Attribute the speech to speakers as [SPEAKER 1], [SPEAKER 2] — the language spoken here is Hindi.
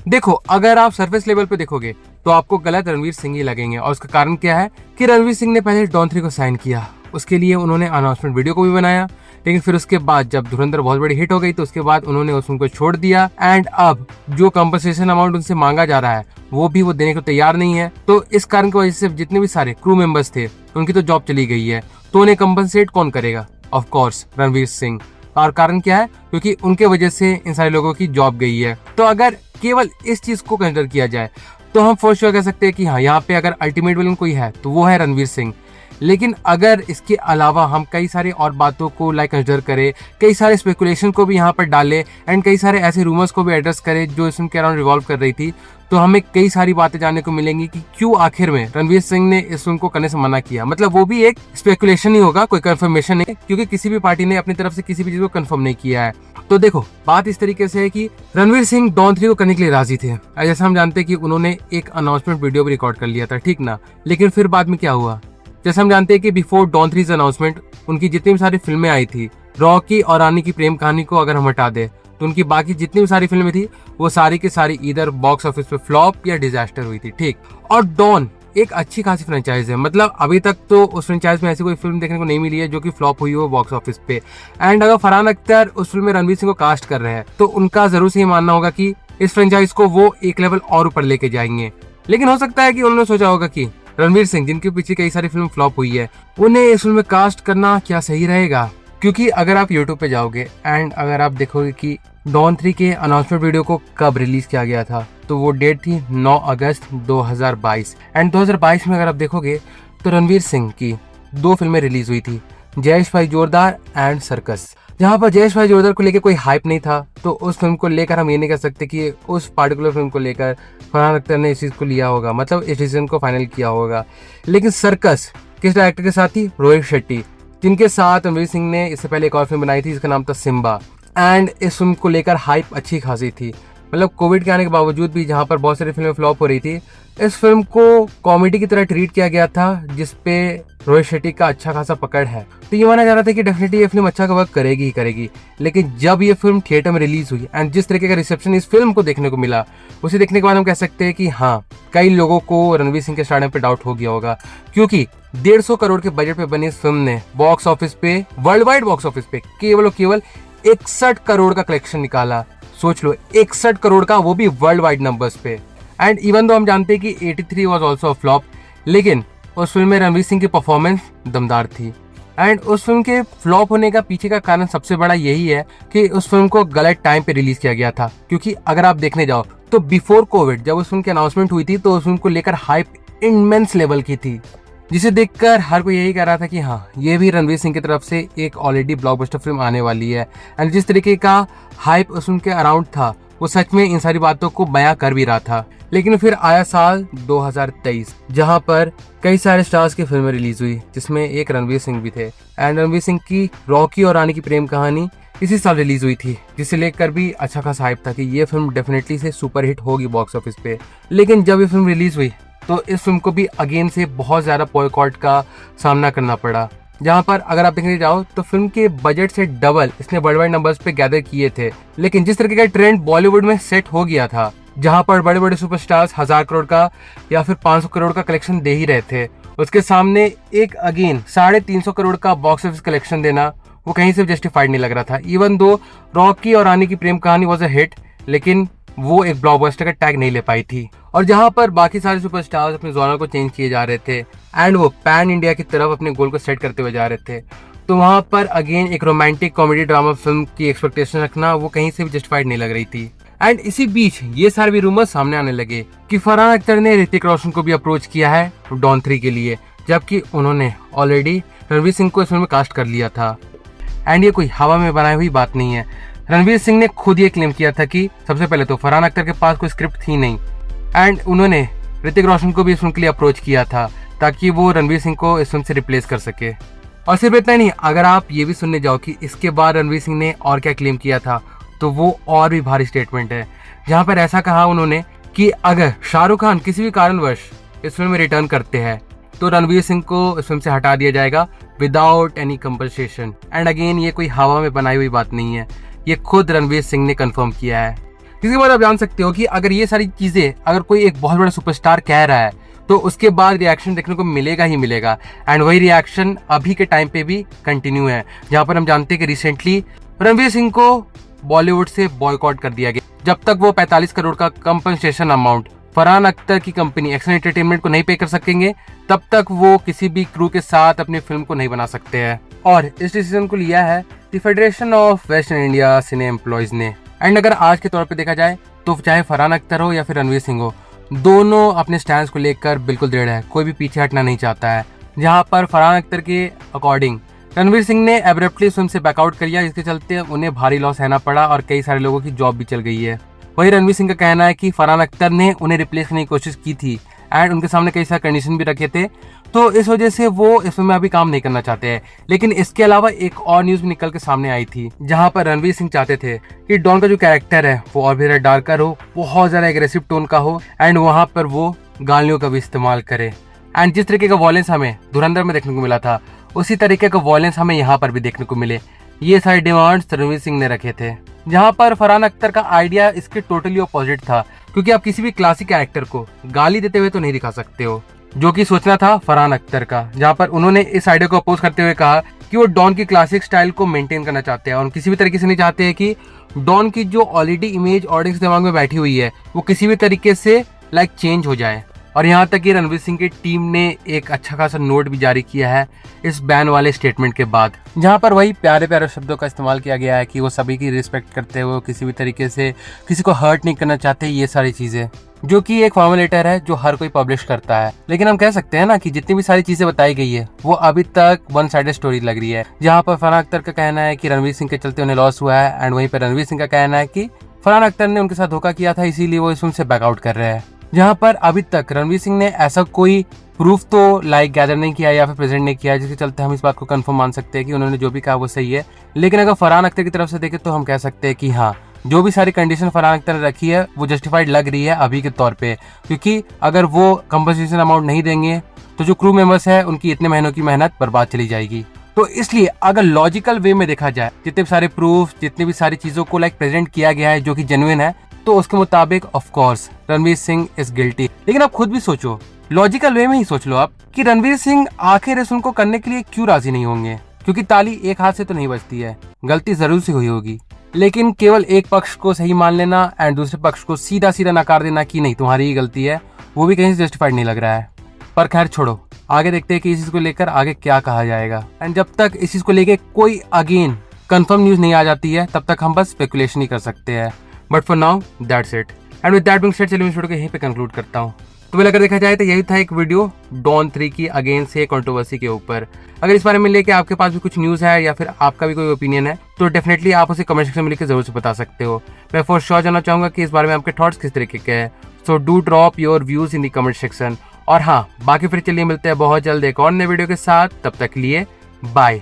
[SPEAKER 1] देखो, अगर आप सरफेस लेवल पे देखोगे तो आपको गलत रणवीर सिंह ही लगेंगे, और उसका कारण क्या है कि रणवीर सिंह ने पहले डॉन 3 को साइन किया, उसके लिए उन्होंने अनाउंसमेंट वीडियो को भी बनाया, लेकिन फिर उसके बाद जब धुरंधर बहुत बड़ी हिट हो गई तो उसके बाद उन्होंने उस फिल्म को छोड़ दिया। एंड अब जो कंपनसेशन अमाउंट उनसे मांगा जा रहा है वो भी वो देने को तैयार नहीं है। तो इस कारण की वजह से जितने भी सारे क्रू मेंबर्स थे उनकी तो जॉब चली गई है, तो उन्हें कंपनसेट कौन करेगा? Of course Ranveer Singh. और कारण क्या है? क्योंकि उनके वजह से इन सारे लोगों की जॉब गई है। तो अगर केवल इस चीज को कंसिडर किया जाए तो हम फॉर श्योर कह सकते हैं कि हाँ, यहाँ पे अगर अल्टीमेट विलन कोई है तो वो है रणवीर सिंह। लेकिन अगर इसके अलावा हम कई सारी और बातों को कंसिडर करें, कई सारे स्पेकुलेशन को भी यहाँ पर डालें एंड कई सारे ऐसे रूमर्स को भी एड्रेस करें जो इसमें के अराउंड रिवॉल्व कर रही थी, तो हमें कई सारी बातें जानने को मिलेंगी कि क्यों आखिर में रणवीर सिंह ने इस फिल्म को करने से मना किया। मतलब वो भी एक स्पेकुलेशन ही होगा, कोई कंफर्मेशन नहीं, क्योंकि किसी भी पार्टी ने अपनी तरफ से किसी भी चीज को कंफर्म नहीं किया है। तो देखो, बात इस तरीके से है कि रणवीर सिंह डॉन 3 को करने के लिए राजी थे। जैसा हम जानते हैं कि उन्होंने एक अनाउंसमेंट वीडियो भी रिकॉर्ड कर लिया था, ठीक ना। लेकिन फिर बाद में क्या हुआ? जैसे हम जानते हैं कि बिफोर डॉन 3 अनाउंसमेंट उनकी जितनी भी सारी फिल्में आई थी, रॉकी और रानी की प्रेम कहानी को अगर हम हटा दे तो उनकी बाकी जितनी भी सारी फिल्में थी वो सारी की सारी इधर बॉक्स ऑफिस पे फ्लॉप या डिजास्टर हुई थी, ठीक। और डॉन एक अच्छी खासी फ्रेंचाइज है, मतलब अभी तक तो उस फ्रेंचाइज में ऐसी कोई फिल्म देखने को नहीं मिली है जो कि फ्लॉप हुई हो बॉक्स ऑफिस पे। एंड अगर फरहान अख्तर उस फिल्म में रणवीर सिंह को कास्ट कर रहे हैं तो उनका जरूर से ये मानना होगा कि इस फ्रेंचाइज को वो एक लेवल और ऊपर लेके जाएंगे। लेकिन हो सकता है कि उन्होंने सोचा होगा कि रणवीर सिंह, जिनके पीछे कई सारी फिल्म फ्लॉप हुई है, उन्हें इस फिल्म में कास्ट करना क्या सही रहेगा? क्योंकि अगर आप YouTube पे जाओगे एंड अगर आप देखोगे कि डॉन 3 के अनाउंसमेंट वीडियो को कब रिलीज किया गया था, तो वो डेट थी 9 अगस्त 2022। एंड 2022 में अगर आप देखोगे तो रणवीर सिंह की 2 फिल्में रिलीज हुई थी, जयेश भाई जोरदार एंड सर्कस। जहाँ पर जयेश भाई जोरदार को लेकर कोई हाइप नहीं था, तो उस फिल्म को लेकर हम ये नहीं कह सकते कि उस पार्टिकुलर फिल्म को लेकर फरहान अख्तर ने इस चीज को लिया होगा, मतलब इस डिसीजन को फाइनल किया होगा। लेकिन सर्कस किस डायरेक्टर के साथ थी? रोहित शेट्टी, जिनके साथ रणवीर सिंह ने इससे पहले एक और फिल्म बनाई थी जिसका नाम था सिम्बा। एंड इस फिल्म को लेकर हाइप अच्छी खासी थी, मतलब कोविड के आने के बावजूद भी जहाँ पर बहुत सारी फिल्में फ्लॉप हो रही थी, इस फिल्म को कॉमेडी की तरह ट्रीट किया गया था, जिसपे रोहित शेट्टी का अच्छा खासा पकड़ है। तो ये माना जा रहा था कि डेफिनेटली ये फिल्म अच्छा वर्क करेगी ही करेगी। लेकिन जब ये फिल्म थिएटर में रिलीज हुई एंड जिस तरीके का रिसेप्शन इस फिल्म को देखने को मिला, उसे देखने के बाद हम कह सकते हैं कि हाँ, कई लोगों को रणवीर सिंह के स्टारडम पे डाउट हो गया होगा, क्योंकि 150 करोड़ के बजट पे बनी इस फिल्म ने बॉक्स ऑफिस पे, वर्ल्ड वाइड बॉक्स ऑफिस पे केवल और केवल 61 करोड़ का कलेक्शन निकाला। सोच लो, 61 करोड़ का, वो भी वर्ल्ड वाइड नंबर्स पे। एंड इवन दो हम जानते हैं कि 83 वाज आल्सो अ फ्लॉप, लेकिन उस फिल्म में रणवीर सिंह की परफॉर्मेंस दमदार थी। एंड उस फिल्म के फ्लॉप होने का पीछे का कारण सबसे बड़ा यही है कि उस फिल्म को गलत टाइम पे रिलीज किया गया था। क्योंकि अगर आप देखने जाओ तो बिफोर कोविड जब उस फिल्म की अनाउंसमेंट हुई थी तो उस फिल्म को लेकर हाइप इमेंस लेवल की थी, जिसे देखकर हर कोई यही कह रहा था कि हाँ, ये भी रणवीर सिंह की तरफ से एक ऑलरेडी ब्लॉकबस्टर फिल्म आने वाली है। एंड जिस तरीके का हाइप उस फिल्म के अराउंड था, वो सच में इन सारी बातों को बयां कर भी रहा था। लेकिन फिर आया साल 2023, जहां पर कई सारे स्टार्स की फिल्में रिलीज हुई, जिसमें एक रणवीर सिंह भी थे। एंड रणवीर सिंह की रॉकी और रानी की प्रेम कहानी इसी साल रिलीज हुई थी, जिसे लेकर भी अच्छा खासा हाइप था कि ये फिल्म डेफिनेटली से सुपर हिट होगी बॉक्स ऑफिस पे। लेकिन जब ये फिल्म रिलीज हुई तो इस फिल्म को भी अगेन से बहुत ज्यादा बॉयकॉट का सामना करना पड़ा, जहां पर अगर आप देखने जाओ तो फिल्म के बजट से डबल इसने वर्ल्ड वाइड नंबर्स पे गैदर किए थे। लेकिन जिस तरीके का ट्रेंड बॉलीवुड में सेट हो गया था, जहां पर बड़े बड़े सुपरस्टार्स 1000 करोड़ का या फिर 500 करोड़ का कलेक्शन दे ही रहे थे, उसके सामने एक अगेन 350 करोड़ का बॉक्स ऑफिस कलेक्शन देना वो कहीं से जस्टिफाइड नहीं लग रहा था। इवन दो रॉकी और रानी की प्रेम कहानी वॉज अ हिट, लेकिन वो एक ब्लॉकबस्टर का टैग नहीं ले पाई थी। और जहां पर बाकी सारे सुपरस्टार्स अपने जॉनर को चेंज किए जा रहे थे एंड वो पैन इंडिया की तरफ अपने गोल को सेट करते हुए जा रहे थे, तो वहां पर अगेन एक रोमांटिक कॉमेडी ड्रामा फिल्म की एक्सपेक्टेशन रखना वो कहीं से भी जस्टिफाइड नहीं लग रही थी। एंड इसी बीच ये सारे भी रूमर्स सामने आने लगे कि फरहान अख्तर ने ऋतिक रोशन को भी अप्रोच किया है डॉन 3 के लिए, जबकि उन्होंने ऑलरेडी रणवीर सिंह को इस फिल्म में कास्ट कर लिया था। एंड ये कोई हवा में बनाई हुई बात नहीं है, रणवीर सिंह ने खुद ये क्लेम किया था कि सबसे पहले तो फरहान अख्तर के पास कोई स्क्रिप्ट थी नहीं, एंड उन्होंने ऋतिक रोशन को भी इस फिल्म के लिए अप्रोच किया था ताकि वो रणवीर सिंह को इस फिल्म से रिप्लेस कर सके। और सिर्फ इतना नहीं, अगर आप ये भी सुनने जाओ कि इसके बाद रणवीर सिंह ने और क्या क्लेम किया था, तो वो और भी भारी स्टेटमेंट है, जहां पर ऐसा कहा उन्होंने कि अगर शाहरुख खान किसी भी कारणवश इस फिल्म में रिटर्न करते हैं तो रणवीर सिंह को इस फिल्म से हटा दिया जाएगा without any compensation. And again ये कोई हवा में बनाई हुई बात नहीं है, ये खुद रणवीर सिंह ने कंफर्म किया है। इसके बाद आप जान सकते हो कि अगर ये सारी चीजें अगर कोई एक बहुत बड़ा सुपरस्टार कह रहा है तो उसके बाद रिएक्शन देखने को मिलेगा ही मिलेगा। एंड वही रिएक्शन अभी के टाइम पे भी कंटिन्यू है, जहां पर हम जानते हैं कि रिसेंटली रणवीर सिंह को बॉलीवुड से बॉयकॉट कर दिया गया। जब तक वो 45 करोड़ का कंपनसेशन अमाउंट फरहान अख्तर की कंपनी एक्शन एंटरटेनमेंट को नहीं पे कर सकेंगे, तब तक वो किसी भी क्रू के साथ अपनी फिल्म को नहीं बना सकते हैं। और इस डिसीजन को लिया है the federation of western India cine employees ने। एंड अगर आज के तौर पे देखा जाए तो चाहे फरहान अख्तर हो या फिर रणवीर सिंह हो, दोनों अपने स्टैंड को लेकर बिल्कुल दृढ़ है, कोई भी पीछे हटना नहीं चाहता है। जहां पर फरहान अख्तर के अकॉर्डिंग रणवीर सिंह ने एब्रप्टली फिल्म से बैकआउट कर लिया, जिसके चलते उन्हें भारी लॉस सहना पड़ा और कई सारे लोगों की जॉब भी चल गई है। वही रणवीर सिंह का कहना है कि फरहान अख्तर ने उन्हें रिप्लेस करने की कोशिश की थी एंड उनके सामने कई सारे कंडीशन भी रखे थे, तो इस वजह से वो इस फिल्म में अभी काम नहीं करना चाहते हैं। लेकिन इसके अलावा एक और न्यूज भी निकल के सामने आई थी, जहां पर रणवीर सिंह चाहते थे कि डॉन का जो कैरेक्टर है वो और भी ज्यादा डार्कर हो, बहुत ज्यादा एग्रेसिव टोन का हो एंड वहां पर वो गालियों का भी इस्तेमाल करे। एंड जिस तरीके का वॉयलेंस हमें धुरंधर में देखने को मिला था, उसी तरीके का वॉयलेंस हमें यहाँ पर भी देखने को मिले। ये सारे डिमांड्स रणवीर सिंह ने रखे थे, जहां पर फरहान अख्तर का आइडिया इसके टोटली अपोजिट था, क्योंकि आप किसी भी क्लासिक कैरेक्टर को गाली देते हुए तो नहीं दिखा सकते हो, जो कि सोचना था फरहान अख्तर का। जहां पर उन्होंने इस आइडिया को अपोज करते हुए कहा कि वो डॉन की क्लासिक स्टाइल को मेंटेन करना चाहते हैं और किसी भी तरीके से नहीं चाहते हैं कि डॉन की जो ऑलरेडी इमेज ऑडियंस दिमाग में बैठी हुई है वो किसी भी तरीके से चेंज हो जाए। और यहाँ तक कि रणवीर सिंह की टीम ने एक अच्छा खासा नोट भी जारी किया है इस बैन वाले स्टेटमेंट के बाद, जहाँ पर वही प्यारे प्यारे शब्दों का इस्तेमाल किया गया है कि वो सभी की रिस्पेक्ट करते हुए किसी भी तरीके से किसी को हर्ट नहीं करना चाहते। ये सारी चीजें जो कि एक फॉर्मल लेटर है जो हर कोई पब्लिश करता है, लेकिन हम कह सकते हैं ना कि जितनी भी सारी चीजें बताई गई है वो अभी तक वन साइडेड स्टोरी लग रही है। जहाँ पर फरहान अख्तर का कहना है कि रणवीर सिंह के चलते उन्हें लॉस हुआ है एंड वहीं पर रणवीर सिंह का कहना है कि फरहान अख्तर ने उनके साथ धोखा किया था, इसीलिए वो इस फिल्म से बैकआउट कर रहे हैं। जहाँ पर अभी तक रणवीर सिंह ने ऐसा कोई प्रूफ तो गैदर नहीं किया या फिर प्रेजेंट नहीं किया, जिसके चलते हम इस बात को कंफर्म मान सकते हैं कि उन्होंने जो भी कहा वो सही है। लेकिन अगर फरहान अख्तर की तरफ से देखें तो हम कह सकते हैं कि हाँ, जो भी सारी कंडीशन फरहान अख्तर ने रखी है वो जस्टिफाइड लग रही है अभी के तौर पे, क्योंकि अगर वो कंपनसेशन अमाउंट नहीं देंगे तो जो क्रू मेंबर्स है उनकी इतने महीनों की मेहनत बर्बाद चली जाएगी। तो इसलिए अगर लॉजिकल वे में देखा जाए, जितने भी सारे प्रूफ, जितनी भी सारी चीजों को प्रेजेंट किया गया है जो कि जेन्युइन है, तो उसके मुताबिक of course Ranveer Singh is guilty. लेकिन आप खुद भी सोचो, लॉजिकल वे में ही सोच लो आप कि रणवीर सिंह आखिर इस उनको करने के लिए क्यों राजी नहीं होंगे, क्योंकि ताली एक हाथ से तो नहीं बजती है, गलती जरूर सी हुई होगी। लेकिन केवल एक पक्ष को सही मान लेना एंड दूसरे पक्ष को सीधा सीधा नकार देना कि नहीं तुम्हारी ही गलती है, वो भी कहीं से जस्टिफाइड नहीं लग रहा है। पर खैर छोड़ो, आगे देखते हैं कि इस चीज को लेकर आगे क्या कहा जाएगा। एंड जब तक इस चीज को लेकर कोई अगेन कंफर्म न्यूज नहीं आ जाती है, तब तक हम बस स्पेकुलेशन ही कर सकते हैं। But for now that's it and with that being said, चलिए मैं वीडियो को यहीं पे कंक्लूड करता हूँ। तो अगर देखा जाए तो यही था एक वीडियो डॉन 3 की अगेंस्ट से कंट्रोवर्सी के ऊपर। अगर इस बारे में लेके आपके पास भी कुछ न्यूज़ है या फिर आपका भी कोई ओपिनियन है तो डेफिनेटली आप उसे कमेंट सेक्शन में लिख के जरूर से बता सकते हो। मैं फॉर श्योर जानना चाहूंगा कि इस बारे में आपके थॉट्स किस तरीके के हैं। So do drop your views in the comment section. और हाँ, बाकी फिर चलिए मिलते हैं बहुत जल्द एक और नए वीडियो के साथ। तब तक लिए बाय।